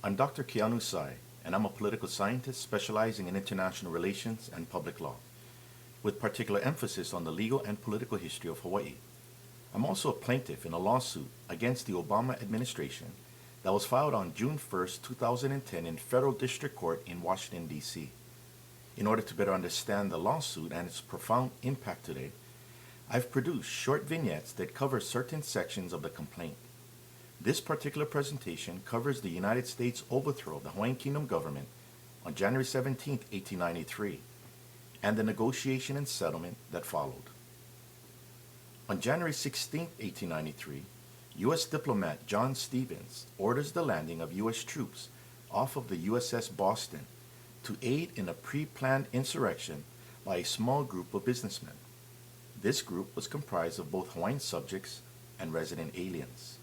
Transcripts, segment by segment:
I'm Dr. Keanu Sai, and I'm a political scientist specializing in international relations and public law, with particular emphasis on the legal and political history of Hawaii. I'm also a plaintiff in a lawsuit against the Obama administration that was filed on June 1st, 2010 in Federal District Court in Washington, D.C. In order to better understand the lawsuit and its profound impact today, I've produced short vignettes that cover certain sections of the complaint. This particular presentation covers the United States overthrow of the Hawaiian Kingdom government on January 17, 1893, and the negotiation and settlement that followed. On January 16, 1893, U.S. diplomat John Stevens orders the landing of U.S. troops off of the USS Boston to aid in a pre-planned insurrection by a small group of businessmen. This group was comprised of both Hawaiian subjects and resident aliens.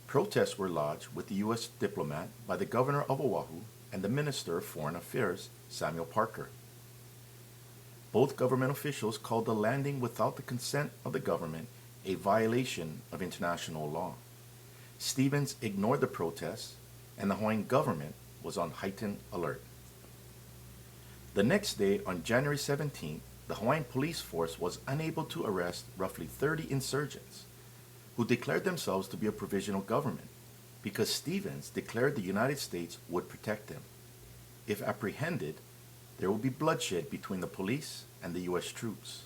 Protests were lodged with the U.S. diplomat by the governor of Oahu and the Minister of Foreign Affairs, Samuel Parker. Both government officials called the landing without the consent of the government a violation of international law. Stevens ignored the protests, and the Hawaiian government was on heightened alert. The next day, on January 17th, the Hawaiian police force was unable to arrest roughly 30 insurgents who declared themselves to be a provisional government because Stevens declared the United States would protect them. If apprehended, there would be bloodshed between the police and the U.S. troops.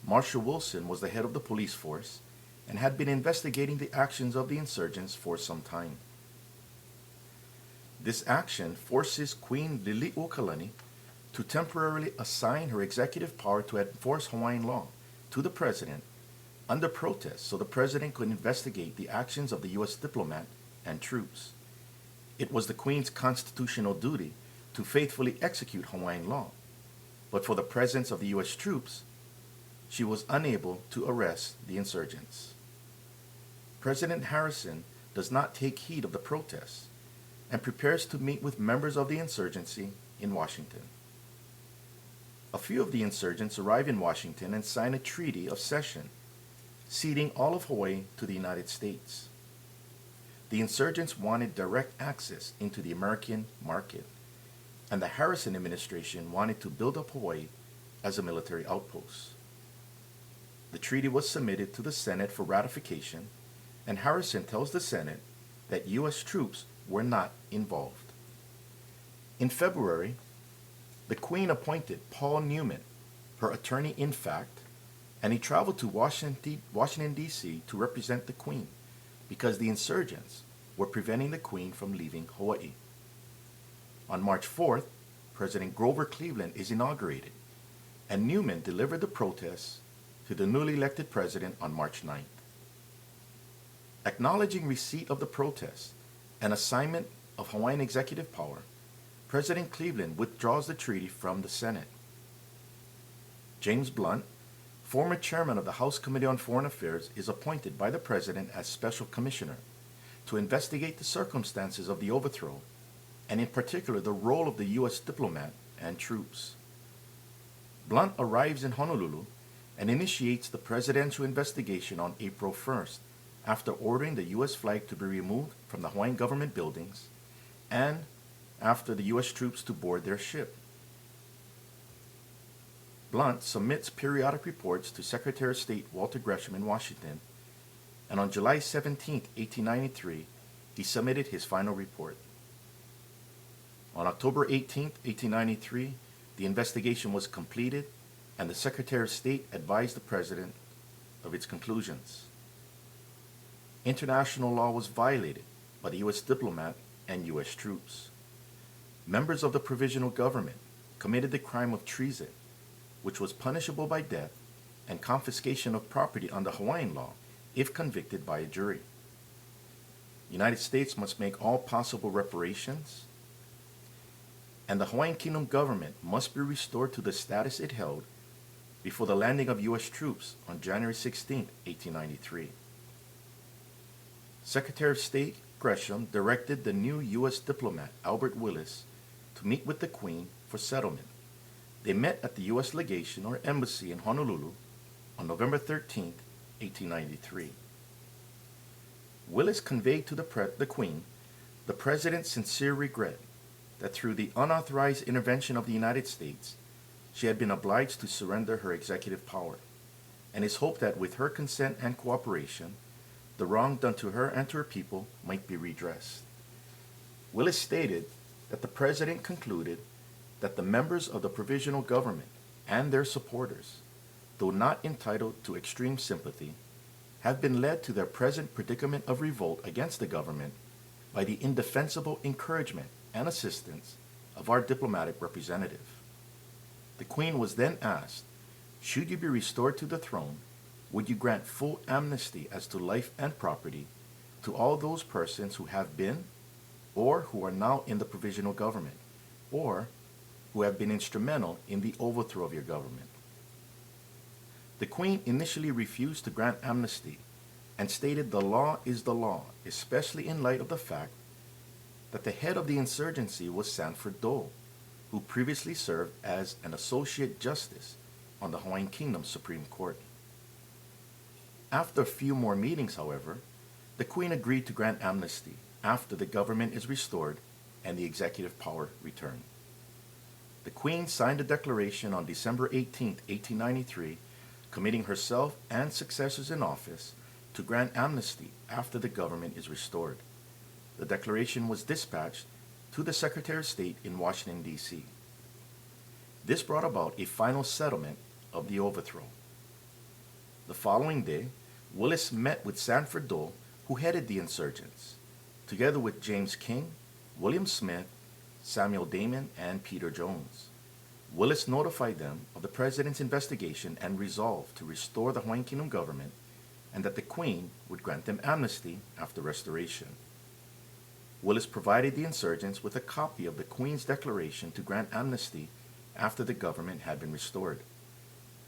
Marshal Wilson was the head of the police force and had been investigating the actions of the insurgents for some time. This action forces Queen Liliuokalani to temporarily assign her executive power to enforce Hawaiian law to the president under protest so the president could investigate the actions of the U.S. diplomat and troops. It was the Queen's constitutional duty to faithfully execute Hawaiian law, but for the presence of the U.S. troops, she was unable to arrest the insurgents. President Harrison does not take heed of the protests and prepares to meet with members of the insurgency in Washington. A few of the insurgents arrive in Washington and sign a treaty of cession, ceding all of Hawaii to the United States. The insurgents wanted direct access into the American market, and the Harrison administration wanted to build up Hawaii as a military outpost. The treaty was submitted to the Senate for ratification, and Harrison tells the Senate that U.S. troops were not involved. In February, the Queen appointed Paul Newman, her attorney-in-fact, and he traveled to Washington, D.C. to represent the Queen because the insurgents were preventing the Queen from leaving Hawaii. On March 4th, President Grover Cleveland is inaugurated, and Newman delivered the protests to the newly elected president on March 9th. Acknowledging receipt of the protests and assignment of Hawaiian executive power, President Cleveland withdraws the treaty from the Senate. James Blunt, former chairman of the House Committee on Foreign Affairs, is appointed by the president as special commissioner to investigate the circumstances of the overthrow, and in particular the role of the U.S. diplomat and troops. Blunt arrives in Honolulu and initiates the presidential investigation on April 1st, after ordering the U.S. flag to be removed from the Hawaiian government buildings and after the U.S. troops to board their ship. Blunt submits periodic reports to Secretary of State Walter Gresham in Washington, and on July 17, 1893, he submitted his final report. On October 18, 1893, the investigation was completed, and the Secretary of State advised the President of its conclusions. International law was violated by the U.S. diplomat and U.S. troops. Members of the provisional government committed the crime of treason, which was punishable by death and confiscation of property under Hawaiian law if convicted by a jury. The United States must make all possible reparations, and the Hawaiian Kingdom government must be restored to the status it held before the landing of U.S. troops on January 16, 1893. Secretary of State Gresham directed the new U.S. diplomat Albert Willis to meet with the Queen for settlement. They met at the U.S. legation or embassy in Honolulu on November 13, 1893. Willis conveyed to the Queen the President's sincere regret that through the unauthorized intervention of the United States, she had been obliged to surrender her executive power, and his hope that with her consent and cooperation, the wrong done to her and to her people might be redressed. Willis stated that the President concluded that the members of the provisional government and their supporters, though not entitled to extreme sympathy, have been led to their present predicament of revolt against the government by the indefensible encouragement and assistance of our diplomatic representative. The Queen was then asked, should you be restored to the throne, would you grant full amnesty as to life and property to all those persons who have been or who are now in the provisional government, or who have been instrumental in the overthrow of your government? The Queen initially refused to grant amnesty and stated the law is the law, especially in light of the fact that the head of the insurgency was Sanford Dole, who previously served as an associate justice on the Hawaiian Kingdom Supreme Court. After a few more meetings, however, the Queen agreed to grant amnesty after the government is restored and the executive power returned. The Queen signed a declaration on December 18, 1893, committing herself and successors in office to grant amnesty after the government is restored. The declaration was dispatched to the Secretary of State in Washington, D.C. This brought about a final settlement of the overthrow. The following day, Willis met with Sanford Dole, who headed the insurgents, together with James King, William Smith, Samuel Damon, and Peter Jones. Willis notified them of the President's investigation and resolved to restore the Hawaiian Kingdom government, and that the Queen would grant them amnesty after restoration. Willis provided the insurgents with a copy of the Queen's declaration to grant amnesty after the government had been restored.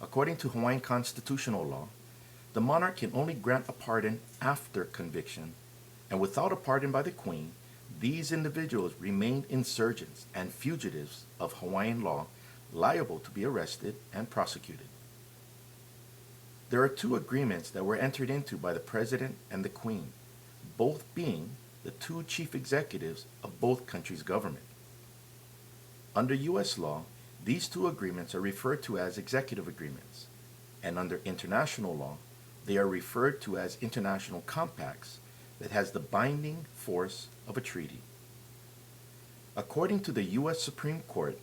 According to Hawaiian constitutional law, the monarch can only grant a pardon after conviction, and without a pardon by the Queen, these individuals remained insurgents and fugitives of Hawaiian law, liable to be arrested and prosecuted. There are two agreements that were entered into by the President and the Queen, both being the two chief executives of both countries' government. Under U.S. law, these two agreements are referred to as executive agreements, and under international law, they are referred to as international compacts that has the binding force of a treaty. According to the U.S. Supreme Court,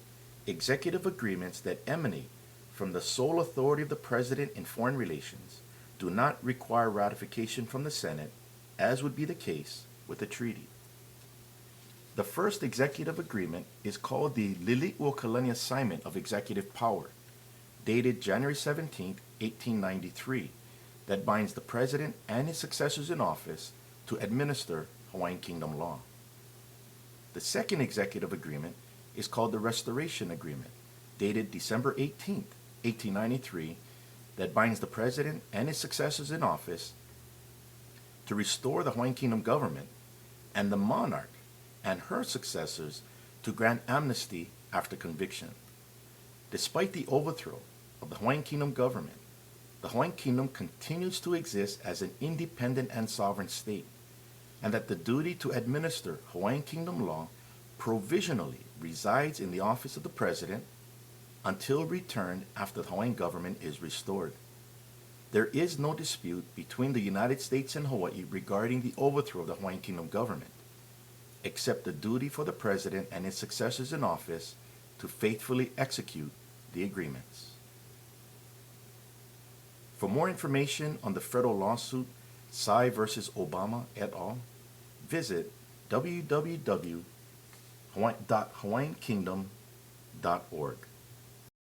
executive agreements that emanate from the sole authority of the President in foreign relations do not require ratification from the Senate, as would be the case with a treaty. The first executive agreement is called the Lili'uokalani Assignment of Executive Power, dated January 17, 1893, that binds the President and his successors in office to administer Hawaiian Kingdom law. The second executive agreement is called the Restoration Agreement, dated December 18, 1893, that binds the President and his successors in office to restore the Hawaiian Kingdom government and the monarch and her successors to grant amnesty after conviction. Despite the overthrow of the Hawaiian Kingdom government, the Hawaiian Kingdom continues to exist as an independent and sovereign state, and that the duty to administer Hawaiian Kingdom law provisionally resides in the office of the President until returned after the Hawaiian government is restored. There is no dispute between the United States and Hawaii regarding the overthrow of the Hawaiian Kingdom government, except the duty for the President and his successors in office to faithfully execute the agreements. For more information on the federal lawsuit Tsai versus Obama et al., visit www.hawaiiankingdom.org.